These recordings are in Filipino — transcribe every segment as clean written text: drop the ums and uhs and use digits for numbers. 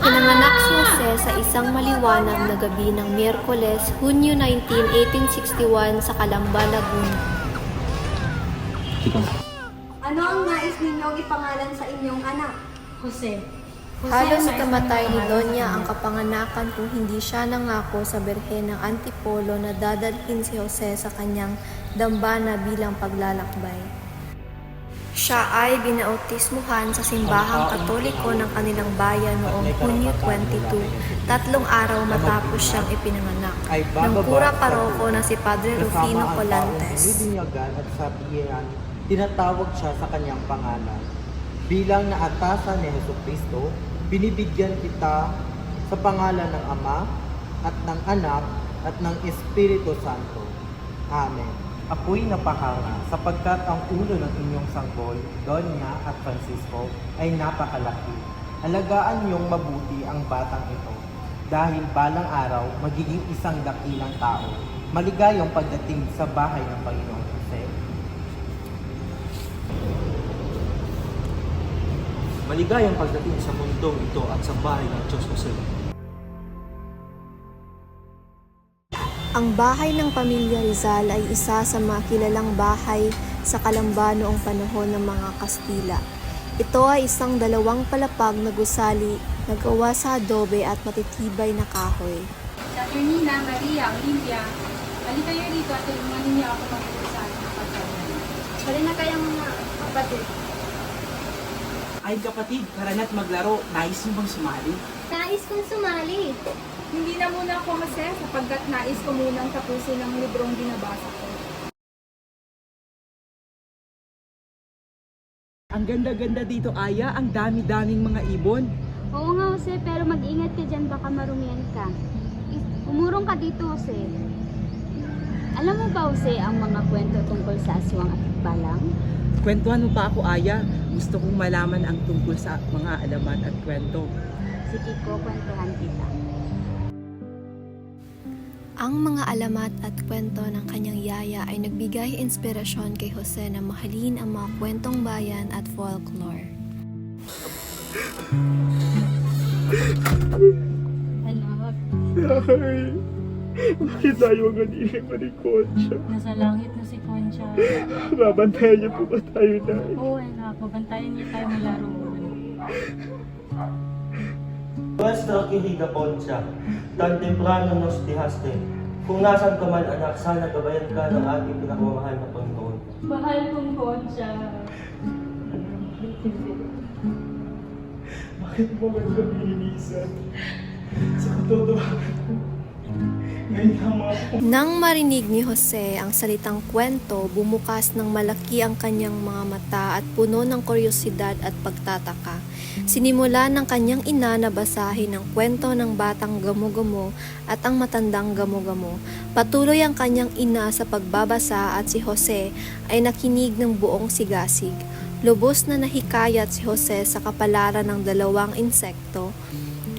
Ipinanganak si Jose sa isang maliwanag na gabi ng Miyerkules, Hunyo 19, 1861 sa Calamba, Laguna. Ano ang nais ninyong ipangalan sa inyong anak? Jose. Halos ikamatay ni Donya ang kapanganakan kung hindi siya nangako sa Birhen ng Antipolo na dadalhin si Jose sa kanyang dambana bilang paglalakbay. Siya ay binautismuhan sa simbahang Katoliko ng kanilang bayan noong Hunyo 22, 3 araw matapos siyang ipinanganak, ng kura paroko na si Padre Rufino Colantes. Bibinyagan at sabihan, tinatawag siya sa kanyang pangalan. Bilang naatasan ni Jesucristo, binibigyan kita sa pangalan ng Ama at ng Anak at ng Espiritu Santo. Amen. Ako'y napahanga sapagkat ang ulo ng inyong sanggol, Donya at Francisco, ay napakalaki. Alagaan niyong mabuti ang batang ito dahil balang araw magiging isang dakilang tao. Maligayang pagdating sa bahay ng Panginoong Jose. Maligayang pagdating sa mundong ito at sa bahay ng Diyos Jose. Ang bahay ng pamilya Rizal ay isa sa mga kilalang bahay sa Calamba noong panahon ng mga Kastila. Ito ay isang 2 palapag na gusali na gawa sa adobe at matitibay na kahoy. Catherina, Maria, Olivia, balik kayo dito at tulungan ninyo ako magpunta sa aking pagkawan. Bali na kayang mga kapatid. Ay kapatid, karana't maglaro. Nais mo bang sumali? Nais kong sumali. Hindi na muna ako Jose sapagkat nais ko munang tapusin ang librong binabasa ko. Ang ganda-ganda dito, Aya. Ang dami-daming mga ibon. Oo nga, Jose, pero mag-ingat ka dyan, baka marumian ka. Umurong ka dito, Jose. Alam mo ba, Jose, ang mga kwento tungkol sa aswang at balang? Kwentuhan mo pa ako, Aya. Gusto kong malaman ang tungkol sa mga alamat at kwento. Sige ko, kwentuhan kita. Ang mga alamat at kwento ng kanyang yaya ay nagbigay inspirasyon kay Jose na mahalin ang mga kwentong bayan at folklore. Anak, Ay, bakit tayo ang ganili pa ni Concha? nasa langit na si Concha. Babantayan niyo po ba tayo na? Oo, anak, mabantayan niyo tayo malaro. Nuestra querida Concha, tan temprano nos dejaste. Kung nasan ka man anak, sana gabayan ka ng ating pinakamamahal na Panginoon. Mahal kong Concha. Bakit mo ba kami hinisan? Sa katotohanan, ngayon lamang ako. Nang marinig ni Jose ang salitang kwento, bumukas ng malaki ang kanyang mga mata at puno ng kuryosidad at pagtataka. Sinimula ng kanyang ina na basahin ang kwento ng batang gamo-gamo at ang matandang gamo-gamo. Patuloy ang kanyang ina sa pagbabasa at si Jose ay nakinig ng buong sigasig. Lubos na nahikayat si Jose sa kapalaran ng 2 insekto.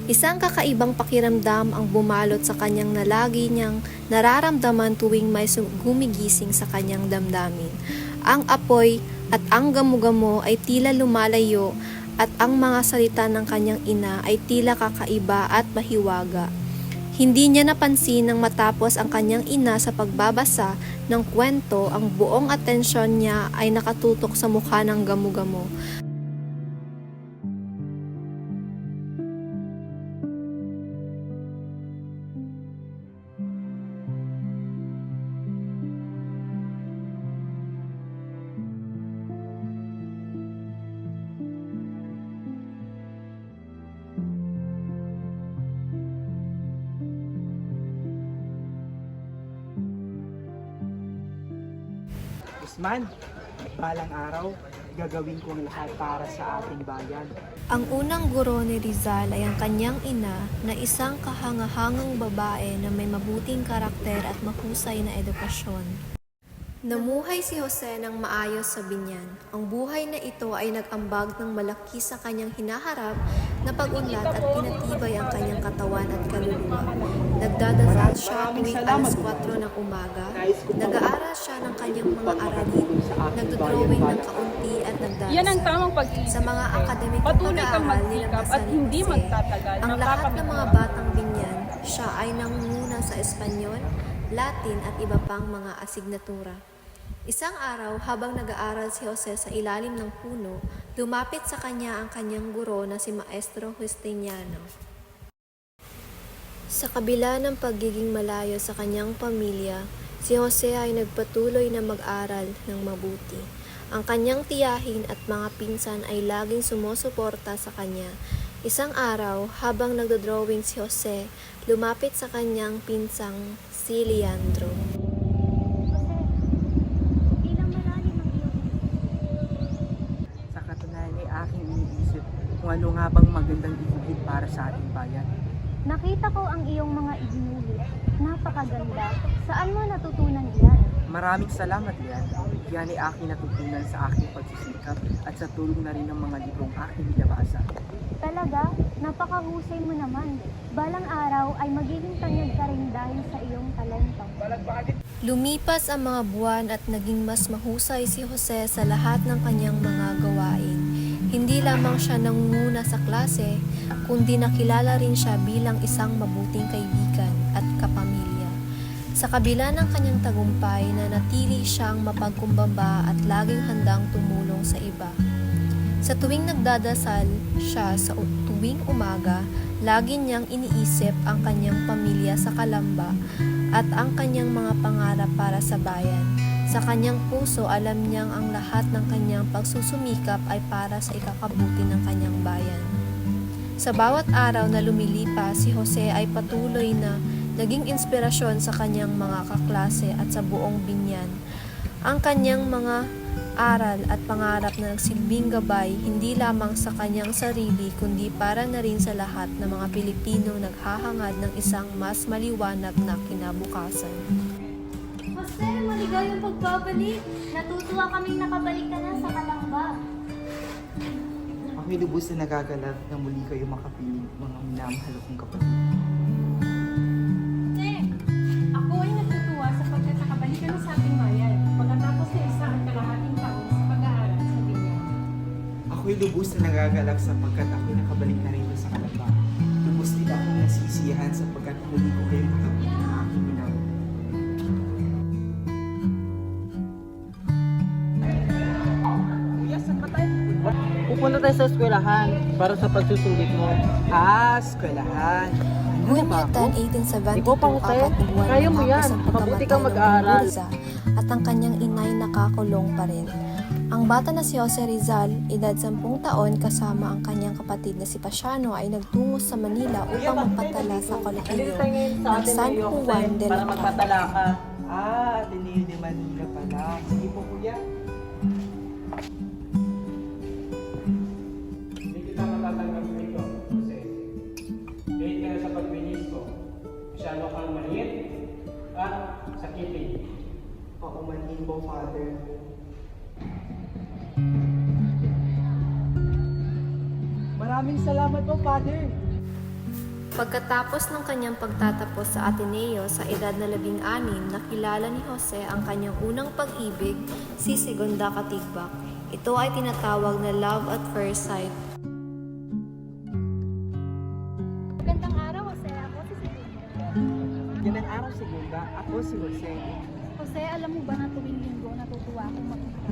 Isang kakaibang pakiramdam ang bumalot sa kanyang na lagi niyang nararamdaman tuwing may gumigising sa kanyang damdamin. Ang apoy at ang gamo-gamo ay tila lumalayo at ang mga salita ng kanyang ina ay tila kakaiba at mahiwaga. Hindi niya napansin nang matapos ang kanyang ina sa pagbabasa ng kwento, ang buong atensyon niya ay nakatutok sa mukha ng gamo-gamo. Usman, balang araw, gagawin ko ang lahat para sa ating bayan. Ang unang guro ni Rizal ay ang kanyang ina na isang kahangahangang babae na may mabuting karakter at mahusay na edukasyon. Namuhay si Jose ng maayos sa binyan. Ang buhay na ito ay nag-ambag ng malaki sa kanyang hinaharap Napag-unlad at pinatibay ang kanyang katawan at kaluluwa. Nagdadasal siya tuwing alas 4 ng umaga. Nag-aaral siya ng kanyang mga aralin. Nagdodrawing ng kaunti at nagdadasal. Yan ang tamang pag-ibig. Sa mga akademikong Patuloy kang pag-aaral nilang magsikap at San hindi Jose, magtatagal. ang lahat ng mga batang binyan, siya ay nangunguna sa Espanyol, Latin at iba pang mga asignatura. Isang araw, habang nag-aaral si Jose sa ilalim ng puno, lumapit sa kanya ang kanyang guro na si Maestro Justiniano. Sa kabila ng pagiging malayo sa kanyang pamilya, si Jose ay nagpatuloy na mag-aral ng mabuti. Ang kanyang tiyahin at mga pinsan ay laging sumusuporta sa kanya. Isang araw, habang nagdodrawing si Jose, lumapit sa kanyang pinsang si Leandro. Sa katunayan ay aking iniisip kung ano nga bang magandang iguhit para sa ating bayan. Nakita ko ang iyong mga iginulit. Napakaganda. Saan mo natutunan iyan? Maraming salamat yan. Yan ay aking natutunan sa aking pagsisikap at sa tulong na rin ng mga librong aking binabasa. Talaga? Napakahusay mo naman. Balang araw ay magiging tanyag ka rin dahil sa iyong talento. Lumipas ang mga buwan at naging mas mahusay si Jose sa lahat ng kanyang mga gawain. Hindi lamang siya nangunguna sa klase, kundi nakilala rin siya bilang isang mabuting kaibigan at kapamilya. Sa kabila ng kanyang tagumpay, nanatili siyang mapagkumbaba at laging handang tumulong sa iba. Sa tuwing nagdadasal siya sa tuwing umaga, lagi niyang iniisip ang kanyang pamilya sa Calamba at ang kanyang mga pangarap para sa bayan. Sa kanyang puso, alam niyang ang lahat ng kanyang pagsusumikap ay para sa ikakabuti ng kanyang bayan. Sa bawat araw na lumilipas, si Jose ay patuloy na naging inspirasyon sa kanyang mga kaklase at sa buong binyan. Ang kanyang mga aral at pangarap na nagsilbing gabay hindi lamang sa kanyang sarili kundi para na rin sa lahat ng mga Pilipinong naghahangad ng isang mas maliwanag na kinabukasan. Jose, maligayang pagbabalik. Natutuwa kaming nakabalik ka na sa Calamba. Ako'y lubos na nagagalak na muli kayo makapiling, mga minamahal kong kapatid. Ako ay natutuwa sapagkat nakabalik ka na sa ating bayan pagkatapos na isa at kalahating taon sa pag-aaral sa binyan. Ako'y lubos na nagagalak sapagkat ako'y nakabalik na rin sa Calamba. Lubos din akong nasisiyahan sapagkat muli ko kayo makapiling ng aking minamahal. Kuya, saan ba tayo pupunta? Pupunta tayo sa eskwelahan para sa pagsusulit mo. Eskwelahan. Buwan-Yatan 1872, Ikaw pa, Jose. 4 na buwan Kaya mo matapos yan. ang Mabuti pagkamatay kang ng mag-aaral. Rizal at ang kanyang inay nakakulong pa rin. Ang bata na si Jose Rizal, edad 10 taon kasama ang kanyang kapatid na si Pasiano ay nagtungo sa Manila upang magpatala sa kolehiyo ng San Juan de la Cruz. ka. Ateneo de Manila pala. Sige po, kuya. Hindi kita matatanggap dito, Jose. Kahit ka na sa pagministro, masyado kang maliit at sakitin. Paumanhin po, Father. Maraming salamat po, Father. Pagkatapos ng kanyang pagtatapos sa Ateneo sa edad na 16, nakilala ni Jose ang kanyang unang pag-ibig, si Segunda Katigbak. Ito ay tinatawag na love at first sight. Magandang araw, Jose. Ako si Segunda. Ganang araw, Segunda. Ako si Jose. Jose, alam mo ba na tuwing linggo natutuwa akong makita?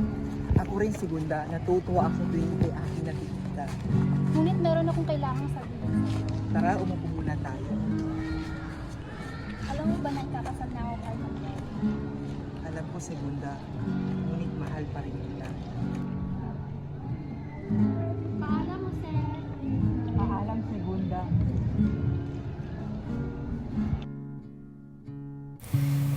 Ako rin, Segunda. Natutuwa ako tuwing kay aking nakikita. Ngunit meron akong kailangang sabihin. Tara, umupo muna tayo. Alam mo ba na ikakasal na ako kay Manuel? Alam ko, Segunda. Ngunit mahal pa rin kita. Paalam, Jose. Paalam, Segunda.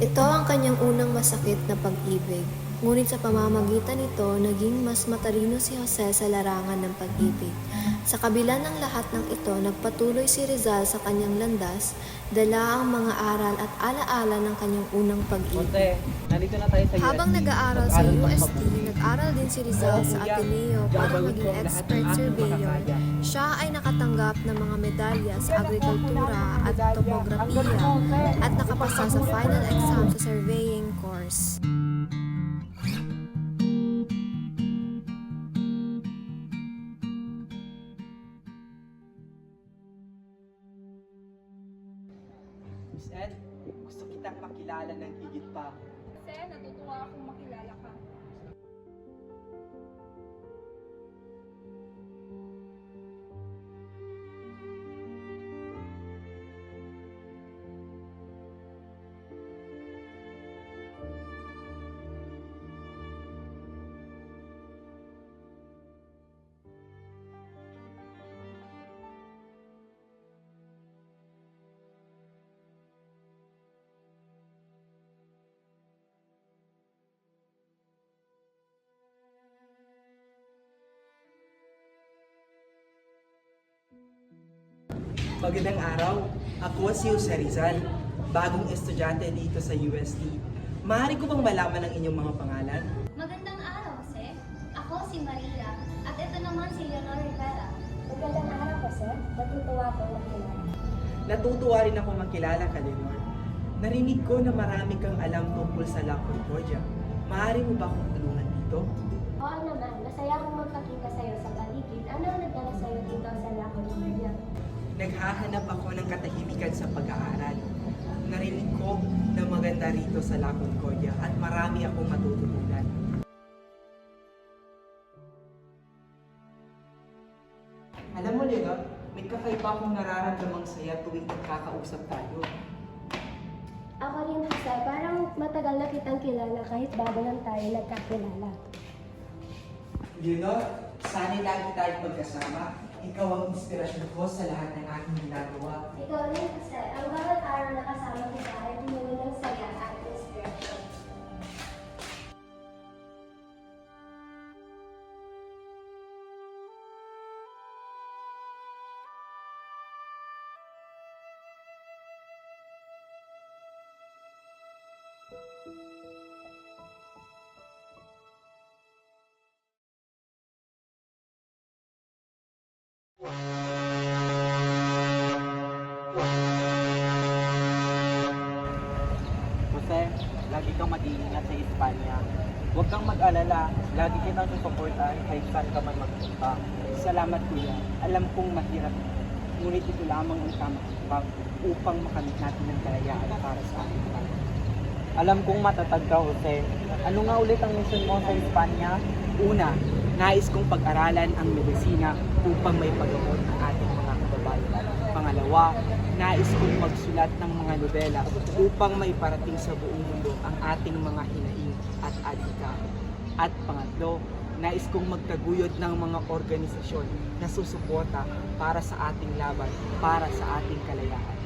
Ito ang kanyang unang masakit na pag-ibig. Ngunit sa pamamagitan nito, naging mas matalino si Jose sa larangan ng pag-ibig. Sa kabila ng lahat ng ito, nagpatuloy si Rizal sa kanyang landas, dala ang mga aral at alaala ng kanyang unang pag-ibig. nandito na tayo sa Habang nag-aaral sa UST, nag-aral din si Rizal sa Ateneo para maging expert surveyor. Siya ay nakatanggap ng mga medalya sa agrikultura at topografiya at nakapasa sa final exam sa surveying course. Miss Ed, gusto kitang makilala ng higit pa. Kasi natutuwa akong makilala ka. Magandang araw. Ako si Jose Rizal, bagong estudyante dito sa UST. Maaari ko bang malaman ang inyong mga pangalan? Magandang araw, Jose. Ako si Maria at ito naman si Leonor Rivera. Magandang araw, Jose. Natutuwa ko makilala. Natutuwa rin ako makilala ka, Leonor. Narinig ko na marami kang alam tungkol sa La Concordia. Maaari mo ba akong tulungan dito? Oo naman, masaya akong magpakita sa iyo sa paligid. Ano ang nagdala sa iyo dito sa La Concordia? Naghahanap ako ng katahimikan sa pag-aaral. Narinig ko na maganda rito sa La Concordia at marami akong matututunan. Alam mo, Leonor, may kakaiba akong nararamdamang saya tuwing nagkakausap tayo. Ako rin, Jose. Parang matagal na kitang kilala kahit bago lang tayo nagkakilala. Leonor, sana'y lagi tayong magkasama. Ikaw ang inspirasyon ko sa lahat ng aking ginagawa. Ikaw rin, Jose. Ang bawat araw na kasama kita ay tumulo ng saya at inspirasyon. Jose, lagi kang mag-iingat sa Espanya. Huwag kang mag-alala, lagi kitang susuportahan kahit saan ka man magpunta. Salamat, Kuya. Alam kong mahirap ito. Ngunit ito lamang ang tamang hakbang upang makamit natin ang kalayaan para sa ating lahat. Alam kong matatag ka, Jose. Ano nga ulit ang mission mo sa Espanya? Una, nais kong pag-aralan ang medisina upang may paggamot ang ating mga kababayan. Pangalawa, nais kong magsulat ng mga nobela upang may parating sa buong mundo ang ating mga hinaing at adhika. At pangatlo, nais kong magtaguyod ng mga organisasyon na susuporta para sa ating laban, para sa ating kalayaan.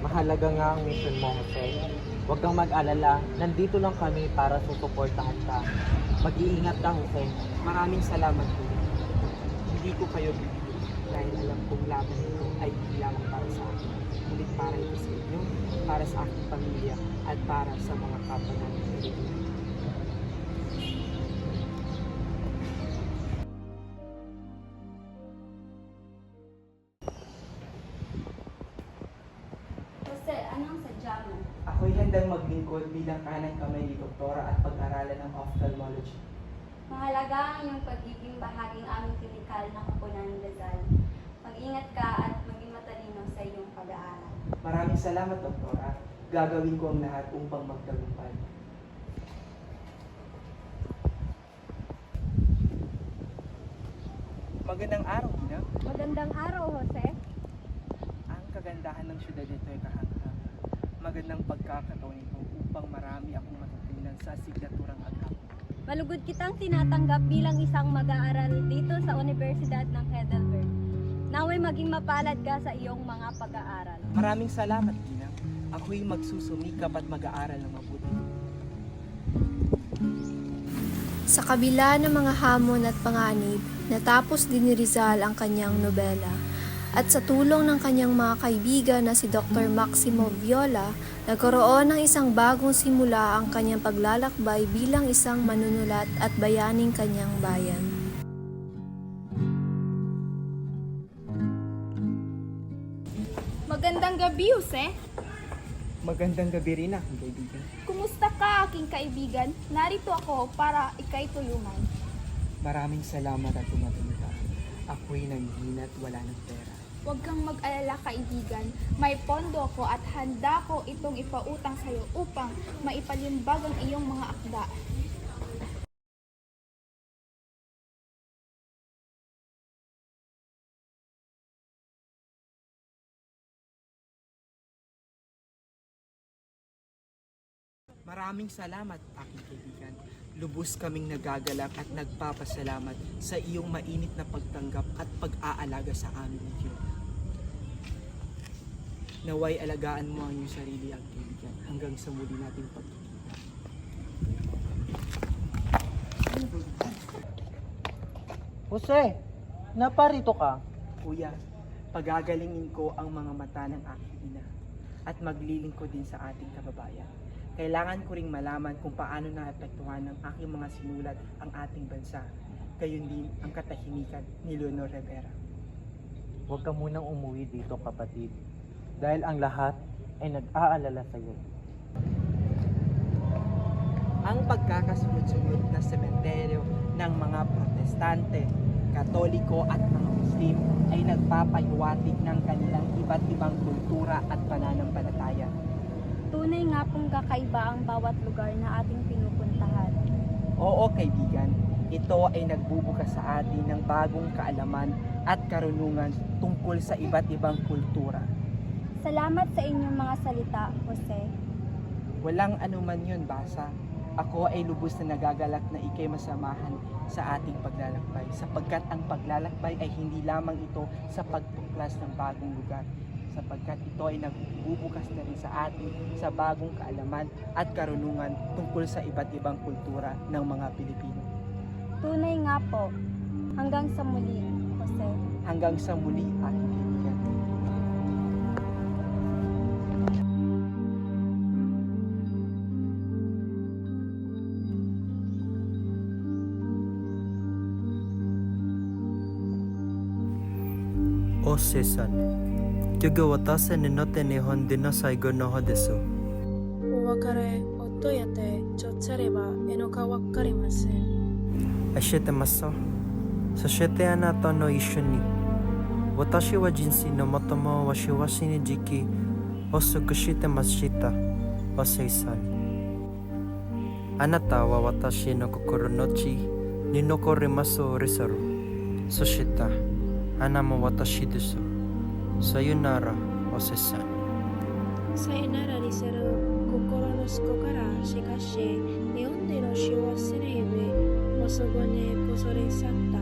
Mahalaga nga ang mission mo, Jose. Huwag kang mag-alala, nandito lang kami para susuportahan ka. Mag-iingat ka, Jose. Maraming salamat po. Hindi ko kayo bibigyan dahil alam kong laban ito ay hindi lamang para sa akin. Ngunit para ito sa inyo, para sa aking pamilya, at para sa mga kapwa namin Pilipino. Jose, anong sadya mo? Ako'y handang maglingkod bilang kanang kamay ni Doktora at pag-aralan ng ophthalmology. Mahalaga ang iyong pagiging bahaging aming klinikal na kapunan ng Rizal. Mag-ingat ka at maging matalino sa iyong pag-aaral. Maraming salamat, Doktora. Gagawin ko ang lahat upang magtagumpay. Magandang araw, Gina. Magandang araw, Jose. Ang kagandahan ng syudad nito ay kahanga. Magandang pagkakataon ito upang marami akong matutunan sa signaturang agapon. Malugod kitang tinatanggap bilang isang mag-aaral dito sa Universidad ng Heidelberg. Naway maging mapalad ka sa iyong mga pag-aaral. Maraming salamat, Gina. Ako'y magsusumikap at mag-aaral ng mabuti. Sa kabila ng mga hamon at panganib, natapos din ni Rizal ang kanyang nobela. At sa tulong ng kanyang mga kaibigan na si Dr. Maximo Viola, nagkaroon ng isang bagong simula ang kanyang paglalakbay bilang isang manunulat at bayaning kanyang bayan. Magandang gabi, Jose. Magandang gabi rin aking kaibigan. Kumusta ka, aking kaibigan? Narito ako para ikay tulungan. Maraming salamat at tumating ka. Ako'y nanghina at wala ng pera. Huwag kang mag-alala, kaibigan. May pondo ako at handa ko itong ipautang sa'yo upang maipalimbag ang iyong mga akda. Maraming salamat, aking kaibigan. Lubos kaming nagagalak at nagpapasalamat sa iyong mainit na pagtanggap at pag-aalaga sa amin ni Diyo. Naway alagaan mo ang iyong sarili, aking kaibigan, hanggang sa muli nating pagkikita. Jose, naparito ka. Kuya, pagagalingin ko ang mga mata ng aking ina at maglilingkod din sa ating kababayan. Kailangan ko ring malaman kung paano naapektuhan ng aking mga sinulat ang ating bansa. Gayon din ang katahimikan ni Leonor Rivera. Huwag ka munang umuwi dito, kapatid. Dahil ang lahat ay nag-aalala sa iyo. Ang pagkakasunod-sunod na sementeryo ng mga Protestante, Katoliko at mga Muslim ay nagpapahiwatig ng kanilang iba't ibang kultura at pananampalataya. Tunay nga pong kakaiba ang bawat lugar na ating pinupuntahan. Oo, kaibigan, ito ay nagbubukas sa atin ng bagong kaalaman at karunungan tungkol sa iba't ibang kultura. Salamat sa inyong mga salita, Jose. Walang anuman yun, Basa. Ako ay lubos na nagagalak na ikay masamahan sa ating paglalakbay, sapagkat ang paglalakbay ay hindi lamang ito sa pagtuklas ng bagong lugar, sapagkat ito ay nagbubukas na rin sa atin sa bagong kaalaman at karunungan tungkol sa iba't ibang kultura ng mga Pilipino. Tunay nga po. Hanggang sa muli, Jose. Hanggang sa muli, aking kaibigan. Jose-san, 今日が私にとって日本での最後の日です。お別れをどうやって調査ればいいのかわかりません。知ってます。そしてあなたの一緒に。私は人生の最もわしわしい時期を過ごしてました。Jose-san。あなたは私の心の地に残りますリサロ。そしてあなたも私です。さよなら、Jose-san。さよならリセル、心の底からしかし、日本での幸せな夢、もそこにこそれ去った。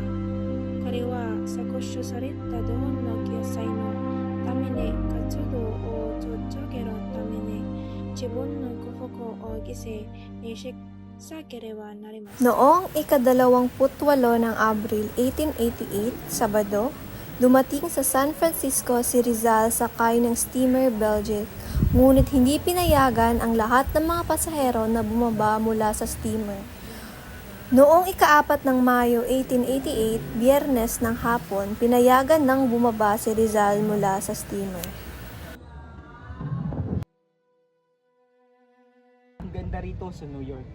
彼は搾取された日本の救済のために活動を続けるために、自分の幸福を犠牲にしさければなりません。 Noong ika-28 ng Abril 1888, Sabado, dumating sa San Francisco si Rizal sakay ng steamer Belgic, ngunit hindi pinayagan ang lahat ng mga pasahero na bumaba mula sa steamer. Noong ika-4 ng Mayo 1888, Biyernes ng hapon, pinayagan ng bumaba si Rizal mula sa steamer. Ang ganda rito sa New York.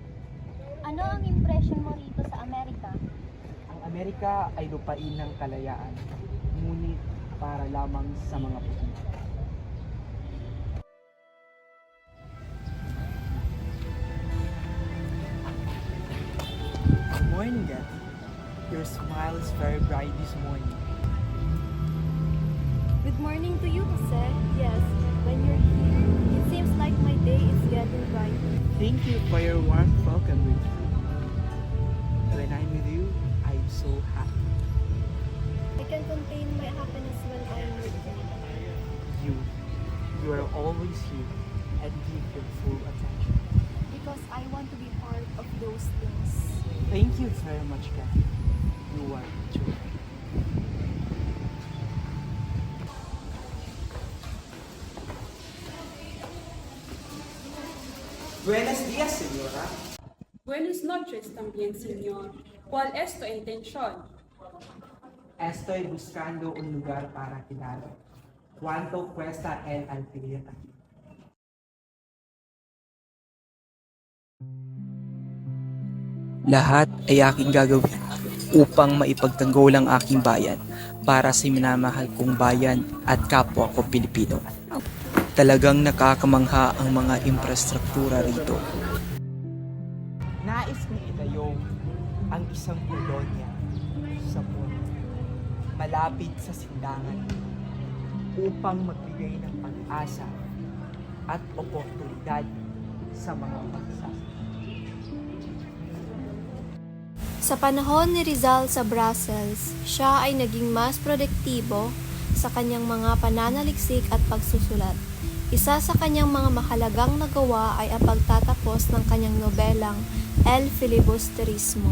Ano ang impression mo rito sa Amerika? Ang Amerika ay lupain ng kalayaan, ngunit para lamang sa mga puti. Good morning, Gabby. Your smile is very bright this morning. Good morning to you, Jose. Yes, when you're here, it seems like my day is getting brighter. Thank you for your warm welcome with you. When I'm with you, I'm so happy. I can contain my happiness when I'm with you. You are always here and give your full attention. Because I want to be part of those things. Thank you very much, Kathy. You are true. Buenos días, señora. Buenas noches también, señor. ¿Cuál es tu intención? Estoy buscando un lugar para quedar. ¿Cuánto cuesta el alquiler aquí? Lahat ay aking gagawin upang maipagtanggol ang aking bayan para sa minamahal kong bayan at kapwa ko Pilipino. Talagang nakakamangha ang mga infrastruktura rito. Nais kong itayo ang isang kolonya sa puno, malapit sa sindangan, upang magbigay ng pag-asa at oportunidad sa mga magsasaka. Sa panahon ni Rizal sa Brussels, siya ay naging mas produktibo sa kanyang mga pananaliksik at pagsusulat. Isa sa kanyang mga mahalagang nagawa ay ang pagtatapos ng kanyang nobelang El Filibusterismo.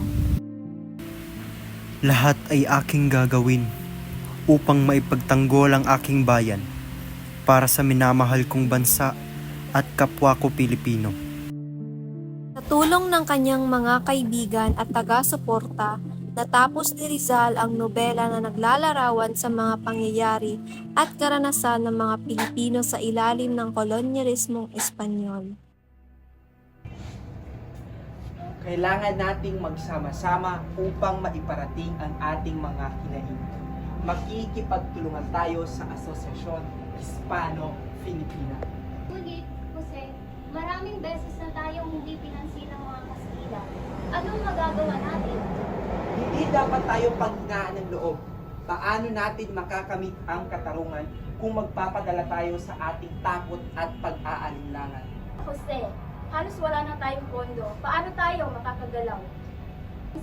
Lahat ay aking gagawin upang maipagtanggol ang aking bayan para sa minamahal kong bansa at kapwa ko Pilipino. Sa tulong ng kanyang mga kaibigan at taga-suporta, natapos ni Rizal ang nobela na naglalarawan sa mga pangyayari at karanasan ng mga Pilipino sa ilalim ng kolonyalismong Espanyol. Kailangan nating magsama-sama upang maiparating ang ating mga hinaing. Makikipagtulungan tayo sa Asosyasyon Hispano-Filipina. Ngunit, Jose, maraming beses na tayong hindi pinansin ng mga Kastila. Anong magagawa natin? Hindi dapat tayo panghinaan ng loob. Paano natin makakamit ang katarungan kung magpapadala tayo sa ating takot at pag-aalinlangan? Jose, halos wala na tayong pondo. Paano tayo makakagalaw?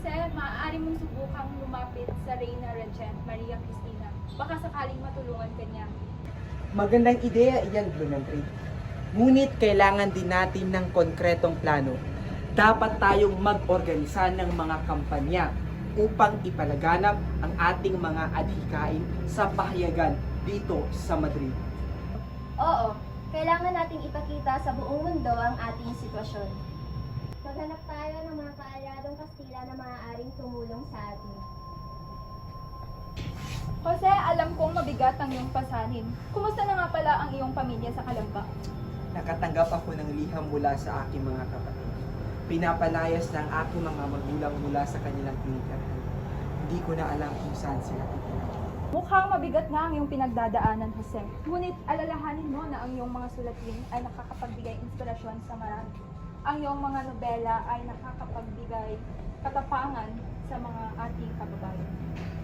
Sir, maaari mong subukang lumapit sa Reyna Regent Maria Cristina. Baka sakaling matulungan ka niya. Magandang ideya iyan, Blumentritt. Ngunit kailangan din natin ng konkretong plano. Dapat tayong mag-organisa ng mga kampanya upang ipalaganap ang ating mga adhikain sa pahayagan dito sa Madrid. Oo, kailangan nating ipakita sa buong mundo ang ating sitwasyon. Maghanap tayo ng mga kaalyadong Kastila na maaaring tumulong sa atin. Jose, alam kong mabigat ang iyong pasanin. Kumusta na nga pala ang iyong pamilya sa Kalamba? Nakatanggap ako ng liham mula sa aking mga kapatid. Pinapalayas ng aking mga magulang mula sa kanilang tinitirahan. Hindi ko na alam kung saan sila titira. Mukhang mabigat nga ang iyong pinagdadaanan, Jose. Ngunit alalahanin mo na ang iyong mga sulatin ay nakakapagbigay inspirasyon sa marami. Ang iyong mga nobela ay nakakapagbigay katapangan sa mga ating kababayan.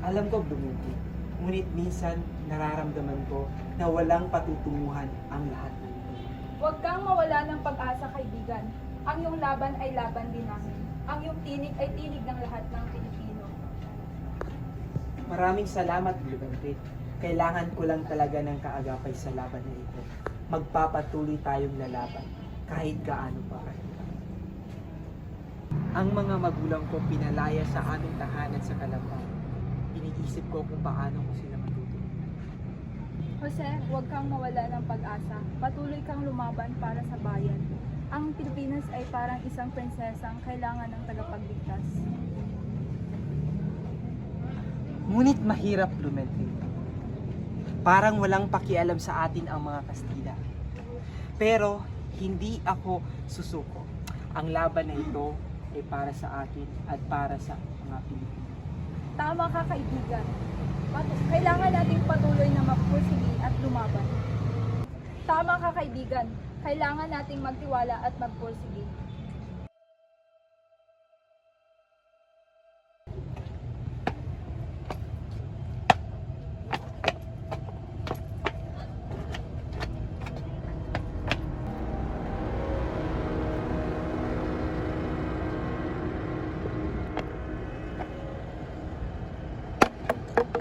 Alam ko, Blumentritt. Ngunit minsan nararamdaman ko na walang patutunguhan ang lahat ng ito. Huwag kang mawala ng pag-asa, kaibigan. Ang iyong laban ay laban din namin. Ang iyong tinig ay tinig ng lahat ng Pilipino. Maraming salamat, Blumentritt. Kailangan ko lang talaga ng kaagapay sa laban na ito. Magpapatuloy tayong lalaban kahit gaano pa kahirap. Ang mga magulang ko pinalaya sa aming tahanan sa Kalamba. Iniisip ko kung paano ko sila matutulungan. Jose, huwag kang mawala ng pag-asa. Patuloy kang lumaban para sa bayan. Ang Pilipinas ay parang isang prinsesang kailangan ng tagapagligtas. Ngunit mahirap, Blumentritt. Parang walang pakialam sa atin ang mga Kastila. Pero hindi ako susuko. Ang laban na ito ay para sa akin at para sa mga Pilipino. Tama ka, kaibigan. Kailangan nating patuloy na magpursige at lumaban. Tama ka, kaibigan. Kailangan nating magtiwala at magpursige.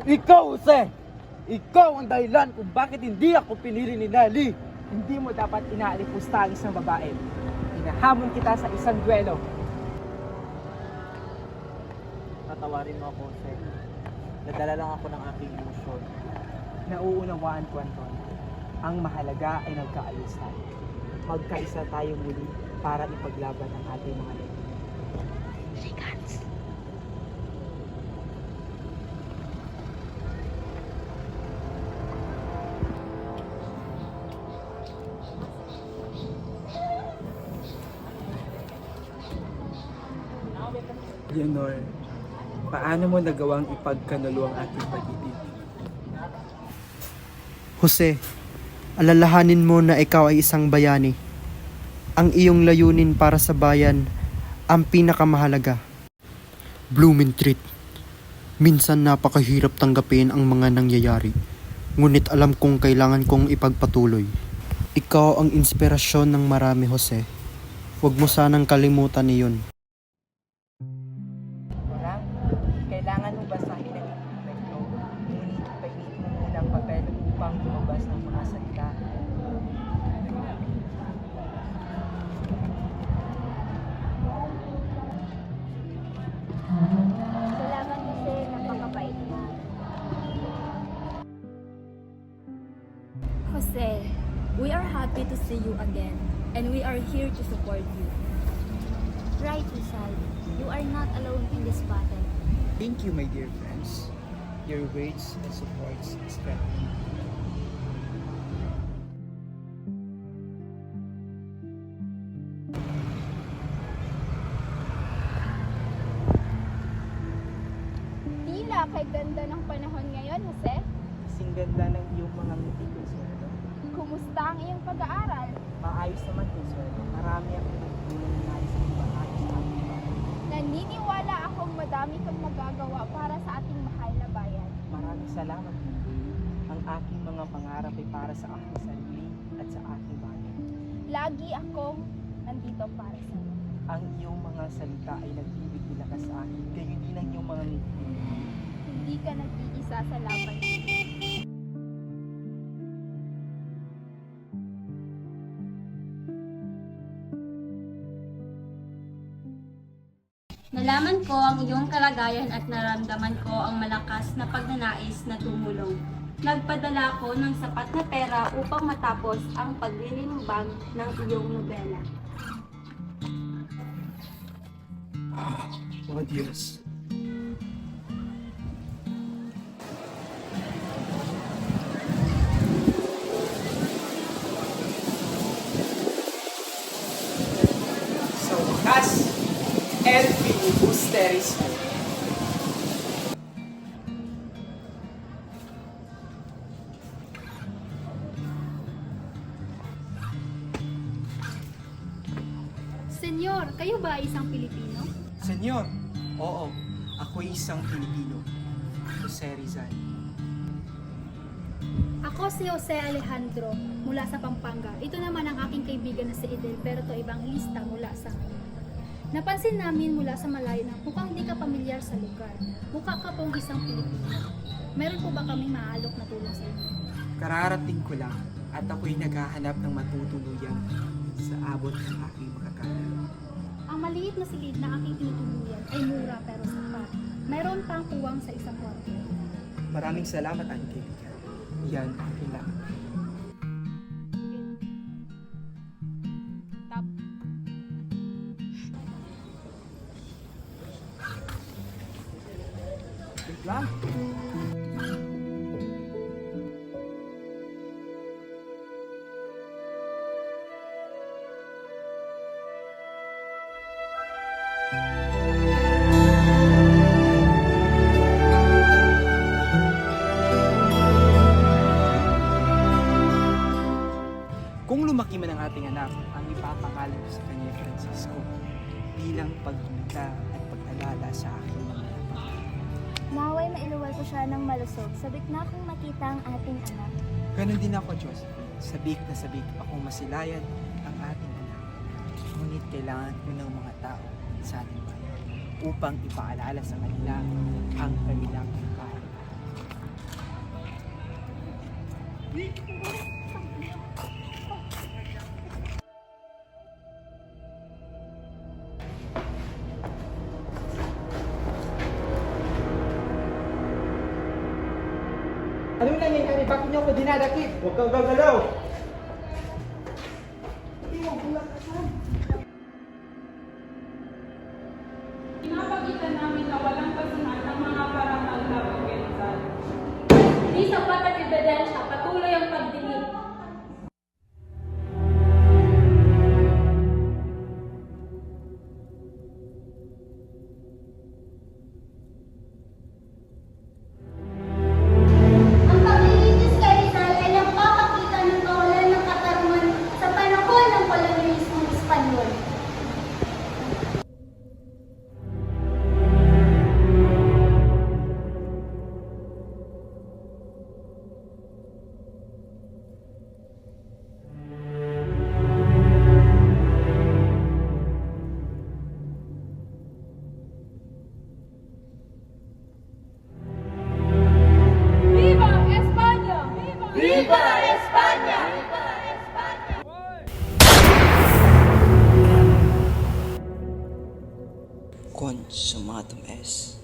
Ikaw, Jose! Ikaw ang dahilan kung bakit hindi ako pinili ni Nelly. Hindi mo dapat inaalipusta ang isang babae. Hinahamon kita sa isang duelo. patawarin mo ako, Jose. Nadala lang ako ng aking emosyon. Nauunawaan ko, Anton. Ang mahalaga ay nagkaayos tayo. Magkaisa tayo muli para ipaglaban ang ating mga layunin. Leonor, paano mo nagawang ipagkanulo ang ating pag-ibig? Jose, alalahanin mo na ikaw ay isang bayani. Ang iyong layunin para sa bayan ang pinakamahalaga. Blumentritt, minsan napakahirap tanggapin ang mga nangyayari. Ngunit alam kong kailangan kong ipagpatuloy. Ikaw ang inspirasyon ng marami, Jose. Huwag mo sanang kalimutan iyon. Orang, kailangan mo basahin ang kwento, ngunit painit mo muna ang papel upang lumabas ng mga salita. Salamat kasi napakabait mo. Jose, we are happy to see you again, and we are here to support you. Right, Rizal. You are not alone in this battle. Thank you, my dear friends. Your words and supports strengthen me. Tila kay ganda ng panahon ngayon, Jose. Kasing ganda ng iyong mga ngiti, Consuelo. Kumusta ang iyong pag-aaral? Maayos naman, Consuelo. Marami ang pinagpunan na nais kong maayos sa ating bayan. Naniniwala akong madami kang magagawa para sa ating mahal na bayan. Maraming salamat. Ang aking mga pangarap ay para sa aking sarili at sa aking bayan. Lagi akong nandito para sa iyo. Ang iyong mga salita ay nagbibigay lakas sa akin. Gayon din ang iyong mga ngiti. Hindi ka nag-iisa sa laban. Nalaman ko ang iyong kalagayan at naramdaman ko ang malakas na pagnanais na tumulong. Nagpadala ako ng sapat na pera upang matapos ang paglilimbag ng iyong nobela. Oh Diyos. Sa wakas, El Filibusterismo. Senyor, kayo ba ay isang Pilipino? Senyor, oo, ako'y isang Pilipino. Jose Rizal. Ako si Jose Alejandro mula sa Pampanga. Ito naman ang aking kaibigan na si Edel, pero to ibang lista mula sa Napansin namin mula sa malayo na mukhang hindi ka pamilyar sa lugar. Mukha ka pong isang Pilipino. Meron po ba kaming maalok na tulong sa inyo? Kararating ko lang at ako'y naghahanap ng matutuluyan sa abot ng aking makakaya. Ang maliit na silid na aking tinutuluyan ay mura pero sapat. Mayroon pang puwang sa isang kwarto. Maraming salamat, aking kaibigan. Yan ang kailangan. Wait lang. Kung lumaki man ang ating anak, ang ipapangalan ko sa kanya Francisco bilang pagkita at pag-alala sa aking mga anak. Naway mailuwal ko siya ng malusog. Sabik na akong makita ang ating anak. Ganon din ako, Josephine. Sabik na sabik akong masilayan ang ating anak. Ngunit kailangan ko ng mga tao sa ating bayan upang ipaalala sa kanila ang kanilang kahit. eh, bakit niyo ako dinadakip? Huwag kang gagalaw! Pinapagitan namin na walang pasunat ang mga parangal na pagkensal. Hindi sapat at ebidensya, patuloy ang pagdinig. Ang paglilitis kay Rizal ay nagpapakita ng kawalan ng katarungan sa panahon ng kolonyalismong Espanyol. Viva España! Viva España! Consumatum es.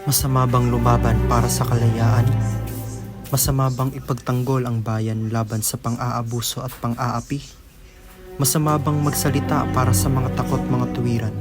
Masama bang lumaban para sa kalayaan? Masama bang ipagtanggol ang bayan laban sa pang-aabuso at pang-aapi? Masama bang magsalita para sa mga takot mga tuwiran?